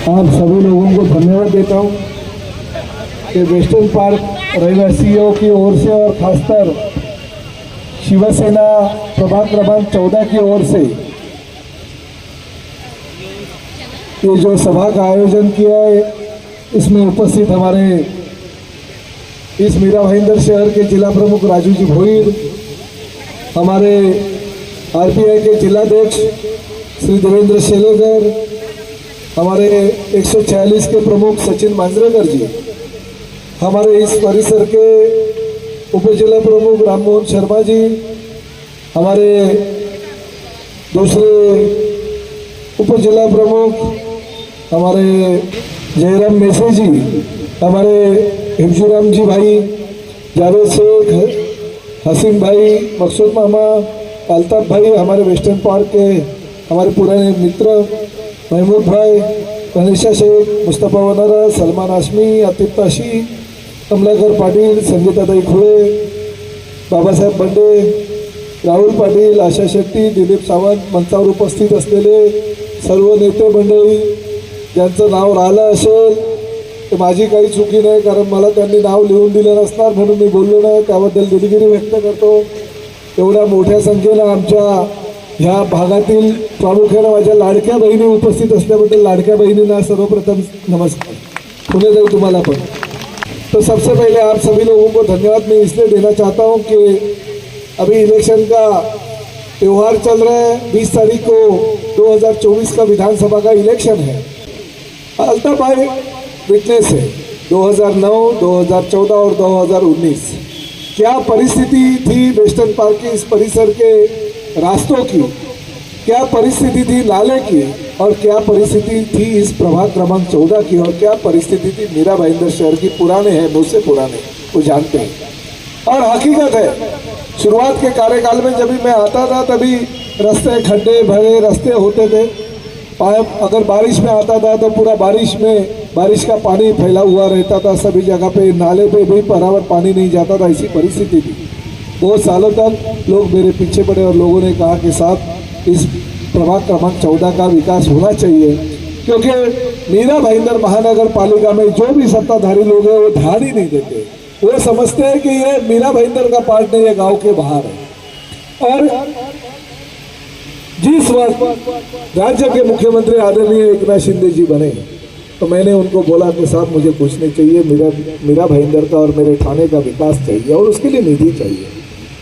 आप सभी लोगों को धन्यवाद देता हूं कि वेस्टर्न पार्क रहवासियों की ओर से और खासकर शिवसेना प्रभाग क्रमांक 14 की ओर से ये जो सभा का आयोजन किया है, इसमें उपस्थित हमारे इस मीरा भाईंदर शहर के जिला प्रमुख राजू जी भोईर, हमारे आरपीआई के जिलाध्यक्ष श्री देवेंद्र शेलेकर, हमारे 146 के प्रमुख सचिन मांजरेकर जी, हमारे इस परिसर के उपजिला प्रमुख राममोहन शर्मा जी, हमारे दूसरे उपजिला प्रमुख हमारे जयराम मेसे जी, हमारे हिमशुराम जी भाई, जावेद शेख, हसीम भाई, मकसूद मामा, अल्ताफ भाई, हमारे वेस्टर्न पार्क के हमारे पुराने मित्र महमूद भाई, गणेशा शेख, मुस्तफा वनारा, सलमान आशमी, आतिफ ताशी, कमलाकर पाटील, संगीताताई खुळे, बाबासाहेब बंडे, राहुल पाटील, आशा शेट्टी, दिलीप सावंत, मंचावर उपस्थित असलेले सर्व नेते मंडळी ज्यांचं नाव राहिलं असेल तर माझी काही चुकी नाही, कारण मला त्यांनी नाव लिहून दिलं नसणार म्हणून मी बोललो नाही, त्याबद्दल दिलगिरी व्यक्त करतो। एवढ्या मोठ्या संख्येनं आमच्या ह्या भागातील प्रामुख्याने माझ्या लाडक्या बहिणी उपस्थित असल्याबद्दल लाडक्या बहिणींना सर्वप्रथम नमस्कार। पुणे जाऊ तुम्हाला पण। तो सबसे पहले आप सभी लोगों को धन्यवाद मैं इसलिए देना चाहता हूं कि अभी इलेक्शन का त्यौहार चल रहा है। 20 तारीख को 2024 का विधानसभा का इलेक्शन है। अल्ताफ भाई विटनेस है 2009, 2014 और 2019 क्या परिस्थिति थी वेस्टर्न पार्क के इस परिसर के रास्तों की, क्या परिस्थिति थी नाले की, और क्या परिस्थिति थी इस प्रभाग क्रमांक 14 की, और क्या परिस्थिति थी मीरा भाईंदर शहर की। पुराने हैं, मुझसे पुराने, वो जानते हैं। और हकीकत है शुरुआत के कार्यकाल में जब भी मैं आता था तभी रास्ते खड्डे भरे रास्ते होते थे। अगर बारिश में आता था तो पूरा बारिश का पानी फैला हुआ रहता था सभी जगह पे, नाले पे भी बराबर पानी नहीं जाता था, ऐसी परिस्थिति थी। बहुत सालों तक लोग मेरे पीछे पड़े और लोगों ने कहा कि साहब इस प्रभाग क्रमांक 14 का विकास होना चाहिए, क्योंकि मीरा भाईंदर महानगर पालिका में जो भी सत्ताधारी लोग हैं वो ध्यान ही नहीं देते। वो समझते हैं कि ये मीरा भाईंदर का पार्ट नहीं है, गाँव के बाहर है। और जिस वक्त राज्य के मुख्यमंत्री आदरणीय एकनाथ शिंदे जी बने तो मैंने उनको बोला कि साहब मुझे कुछ नहीं चाहिए, मीरा भाईंदर का और मेरे थाने का विकास चाहिए और उसके लिए निधि चाहिए।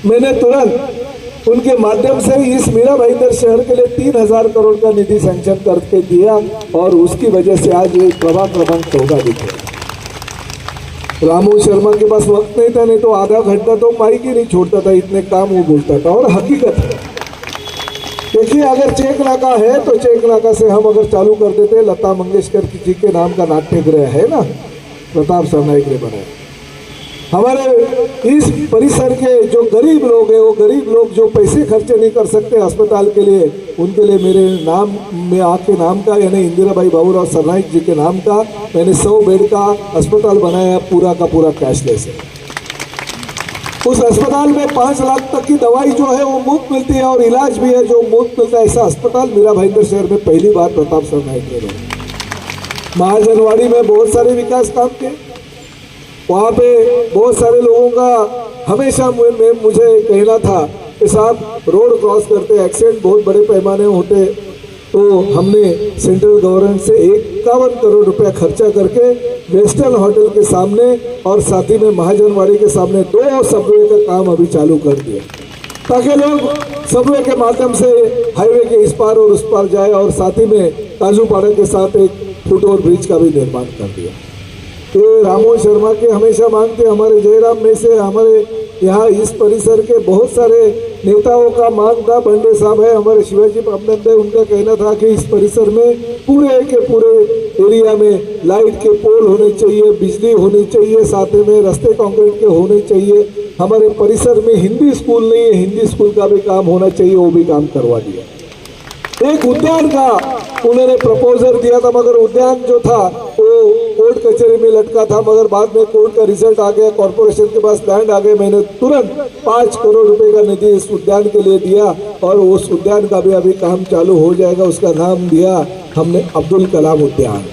मैंने तुरंत उनके माध्यम से इस मीरा भाईंदर शहर के लिए 3000 करोड़ का निधि सैंक्शन करके दिया और उसकी वजह से आज ये प्रभाग क्रमांक 14 दिखे। रामू शर्मा के पास वक्त नहीं था, नहीं तो आधा घंटा तो माइक ही नहीं छोड़ता था, इतने काम वो बोलता था। और हकीकत है, देखिए अगर चेक नाका है तो चेक नाका से हम अगर चालू कर देते, लता मंगेशकर जी के नाम का नाट्यगृह है ना, प्रताप सरनाईक ने बनाया। हमारे इस परिसर के जो गरीब लोग हैं, वो गरीब लोग जो पैसे खर्चे नहीं कर सकते अस्पताल के लिए, उनके लिए मेरे नाम में आपके नाम का यानी इंदिराबाई बाबूराव सरनाईक जी के नाम का मैंने 100 बेड का अस्पताल बनाया, पूरा का पूरा कैशलेस है। उस अस्पताल में 5 लाख तक की दवाई जो है वो मुफ्त मिलती है और इलाज भी है जो मुफ्त मिलता है। ऐसा अस्पताल मीरा भाईंदर शहर में पहली बार प्रताप सरनाईक ने बनाया। महाजनवाड़ी में बहुत सारे विकास काम किए, वहाँ पे बहुत सारे लोगों का हमेशा मुझे कहना था कि साहब रोड क्रॉस करते एक्सीडेंट बहुत बड़े पैमाने होते, तो हमने सेंट्रल गवर्नमेंट से 51 करोड़ रुपया खर्चा करके वेस्टर्न होटल के सामने और साथ ही में महाजनवाड़ी के सामने 2 सबवे का काम अभी चालू कर दिया, ताकि लोग सबवे के माध्यम से हाईवे के इस पार और उस पार जाए, और साथ ही में काजूपाड़ा के साथ एक फुटओवर ब्रिज का भी निर्माण कर दिया। ये राममोहन शर्मा के हमेशा मांगते, हमारे जयराम में से हमारे यहाँ इस परिसर के बहुत सारे नेताओं का मांग था। बंडे साहब है, हमारे शिवाजी पापनंद है, उनका कहना था कि इस परिसर में पूरे के पूरे एरिया में लाइट के पोल होने चाहिए, बिजली होनी चाहिए, साथ में रास्ते कंक्रीट के होने चाहिए। हमारे परिसर में हिंदी स्कूल नहीं है, हिंदी स्कूल का भी काम होना चाहिए, वो भी काम करवा दिया। एक उद्यान का उन्होंने प्रपोजल दिया था, मगर उद्यान जो था वो कोर्ट कचहरी में लटका था, मगर बाद में कोर्ट का रिजल्ट आ गया, कॉर्पोरेशन के पास लैंड आ गए। मैंने तुरंत 5 करोड़ रुपए का निधि इस उद्यान के लिए दिया और उस उद्यान का भी अभी काम चालू हो जाएगा। उसका नाम दिया हमने अब्दुल कलाम उद्यान।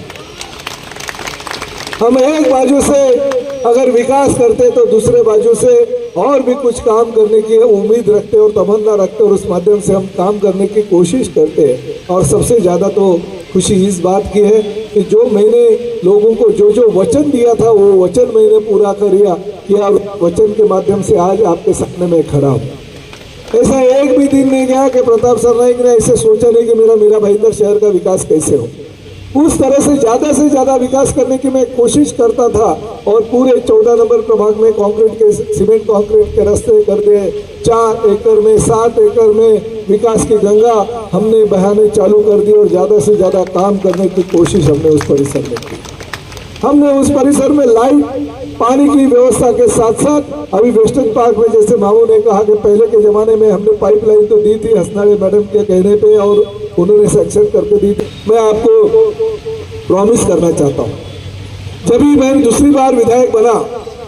हम एक बाजू से अगर विकास करते तो दूसरे बाजू से और भी कुछ काम करने की उम्मीद रखते और तमन्ना रखते और उस माध्यम से हम काम करने की कोशिश करते हैं। और सबसे ज़्यादा तो खुशी इस बात की है कि जो मैंने लोगों को जो जो वचन दिया था वो वचन मैंने पूरा किया। वचन के माध्यम से आज आपके सामने में खड़ा हूँ। ऐसा एक भी दिन नहीं गया कि प्रताप सरनाईक ने ऐसे सोचा नहीं कि मीरा भाईंदर शहर का विकास कैसे हो। उस तरह से ज़्यादा विकास करने की मैं कोशिश करता था और पूरे 14 नंबर प्रभाग में सीमेंट कंक्रीट के रास्ते कर दिए। 4 एकड़ में 7 एकड़ में विकास की गंगा हमने बहाने चालू कर दी और ज़्यादा से ज़्यादा काम करने की कोशिश हमने उस परिसर में की। हमने उस परिसर में लाइट पानी की व्यवस्था के साथ साथ अभी वेस्टर्न पार्क में जैसे मामू ने कहा कि पहले के ज़माने में हमने पाइपलाइन तो दी थी हसनाड़े मैडम के कहने पे और उन्होंने सैंक्शन करके दी थी। मैं आपको प्रॉमिस करना चाहता हूँ, जब भी मैं दूसरी बार विधायक बना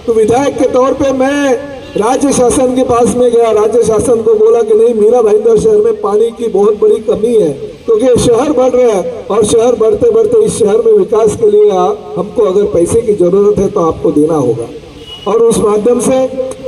तो विधायक के तौर पे मैं राज्य शासन के पास में गया। राज्य शासन को बोला कि नहीं, मीरा भाईंदर शहर में पानी की बहुत बड़ी कमी है क्योंकि शहर बढ़ रहा है और शहर बढ़ते बढ़ते इस शहर में विकास के लिए हमको अगर पैसे की जरूरत है तो आपको देना होगा। और उस माध्यम से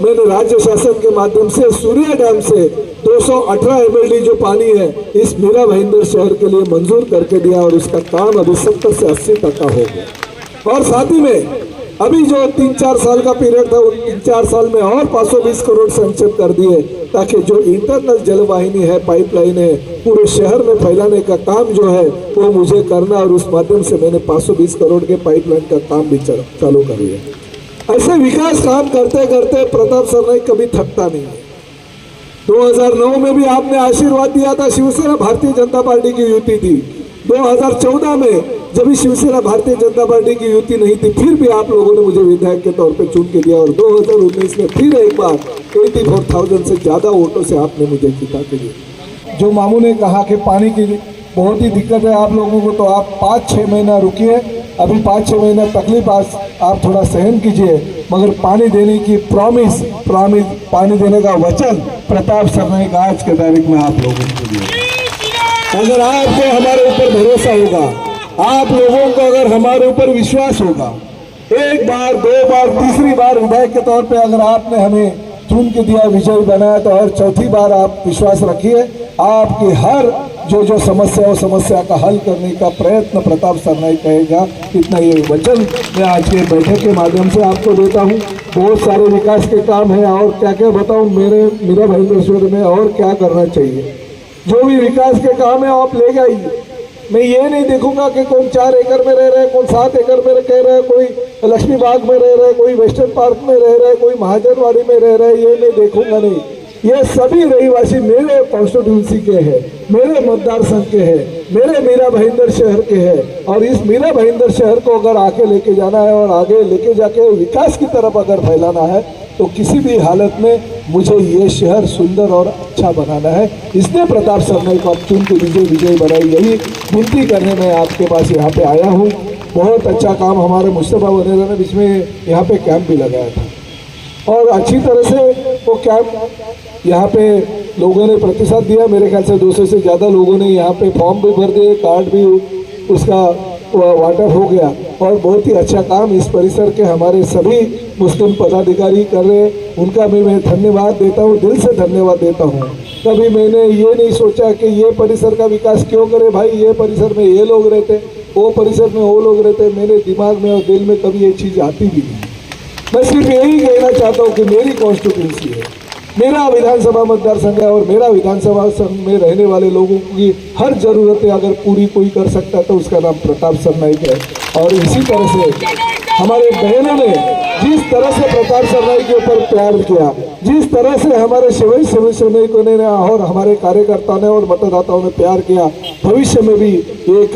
मैंने राज्य शासन के माध्यम से सूर्या डैम से 218 MLD जो पानी है इस मीरा भाईंदर शहर के लिए मंजूर करके दिया और उसका काम अभी 70 से 80% हो गया। और साथ ही में अभी जो 3-4 साल का पीरियड था उन 3-4 साल में और 520 करोड़ सैंक्शन कर दिए ताकि जो इंटरनल जलवाहिनी है, पाइपलाइन है, पूरे शहर में फैलाने का काम जो है वो मुझे करना और उस माध्यम से मैंने 520 करोड़ के पाइपलाइन का काम भी चालू कर दिया। ऐसे विकास काम करते करते प्रताप सरनाईक कभी थकता नहीं है। 2009 में भी आपने आशीर्वाद दिया था, शिवसेना भारतीय जनता पार्टी की युति थी। 2014 में जब भी शिवसेना भारतीय जनता पार्टी की युति नहीं थी फिर भी आप लोगों ने मुझे विधायक के तौर पे चुन के दिया और 2019 में फिर एक बार 84,000 से ज़्यादा वोटों से आपने मुझे जिता के दिया। जो मामू ने कहा कि पानी की बहुत ही दिक्कत है आप लोगों को, तो आप 5-6 महीना रुकिए। अभी 5-6 महीना तकलीफ आप थोड़ा सहन कीजिए, मगर पानी देने की प्रॉमिस पानी देने का वचन प्रताप सरनाईक आज के तारीख में आप लोगों को दिया। अगर आपको हमारे ऊपर भरोसा होगा, आप लोगों को अगर हमारे ऊपर विश्वास होगा, एक बार 2 बार 3री बार विधायक के तौर पे अगर आपने हमें चुन के दिया, विजय बनाया, तो हर 4थी बार आप विश्वास रखिए आपकी हर जो समस्या का हल करने का प्रयत्न प्रताप सरनाईक कहेगा। इतना ये वचन मैं आज के बैठक के माध्यम से आपको देता हूँ। बहुत सारे विकास के काम हैं और क्या क्या बताऊँ मीरा भाईंदर शहर में और क्या करना चाहिए। जो भी विकास के काम है आप ले जाइए। मैं ये नहीं देखूंगा कि कौन 4 एकड़ में रह रहा है, कौन 7 एकड़ में कह रहा है, कोई लक्ष्मी बाग में रह रहा है, कोई वेस्टर्न पार्क में रह रहा है, कोई महाजनवाड़ी में रह रहा है, ये नहीं देखूंगा। नहीं, ये सभी रहीवासी मेरे कॉन्स्टिट्यूंसी के हैं, मेरे मतदार संघ के हैं, मेरे मीरा भाईंदर शहर के हैं। और इस मीरा भाईंदर शहर को अगर आगे लेके जाना है और आगे लेके जाके विकास की तरफ अगर फैलाना है तो किसी भी हालत में मुझे ये शहर सुंदर और अच्छा बनाना है। इसलिए प्रताप सरनाईक को आप चुन के विजय बनाई, यही विनती करने में आपके पास यहाँ पे आया हूँ। बहुत अच्छा काम हमारे मुस्तफा वनेरा ने बीच में यहाँ पे कैंप भी लगाया था और अच्छी तरह से वो कैंप यहाँ पे लोगों ने प्रतिसाद दिया। मेरे ख्याल से 200 से ज़्यादा लोगों ने यहाँ पे फॉर्म भी भर दिए, कार्ड भी उसका वाटर हो गया और बहुत ही अच्छा काम इस परिसर के हमारे सभी मुस्लिम पदाधिकारी कर रहे हैं। उनका भी मैं धन्यवाद देता हूँ, दिल से धन्यवाद देता हूँ। कभी मैंने ये नहीं सोचा कि ये परिसर का विकास क्यों करे भाई, ये परिसर में ये लोग रहते, वो परिसर में वो लोग रहते, मेरे दिमाग में और दिल में कभी ये चीज़ आती भी नहीं। मैं सिर्फ यही कहना चाहता हूँ कि मेरी कॉन्स्टिट्यूंसी है, मेरा विधानसभा मतदार संघ है और मेरा विधानसभा संघ में रहने वाले लोगों की हर ज़रूरतें अगर पूरी कोई कर सकता है तो उसका नाम प्रताप सरनाईक है। और इसी तरह से हमारे बहनों ने जिस तरह से प्रताप सरनाईक के ऊपर प्यार किया, जिस तरह से हमारे सैनिकों ने और हमारे कार्यकर्ताओं ने और मतदाताओं ने प्यार किया, भविष्य में भी ये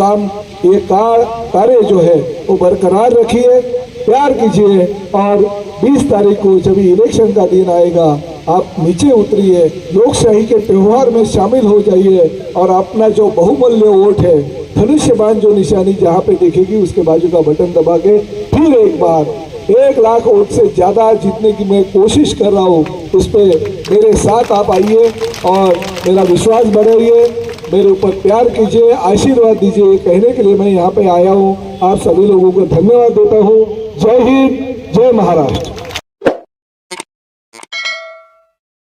कार्य जो है वो बरकरार रखिए, प्यार कीजिए। और 20 तारीख को जब इलेक्शन का दिन आएगा आप नीचे उतरिए, लोकशाही के त्यौहार में शामिल हो जाइए और अपना जो बहुमूल्य वोट है, धनुष्य बाण जो निशानी जहाँ पे दिखेगी उसके बाजू का बटन दबा के फिर एक बार 1 लाख वोट से ज़्यादा जीतने की मैं कोशिश कर रहा हूँ। उस पर मेरे साथ आप आइए और मेरा विश्वास बढ़ाइए। मेरे ऊपर प्यार कीजिए, आशीर्वाद दीजिए, कहने के लिए मैं यहाँ पे आया हूँ। आप सभी लोगों को धन्यवाद देता हूँ। जय हिंद, जय महाराष्ट्र।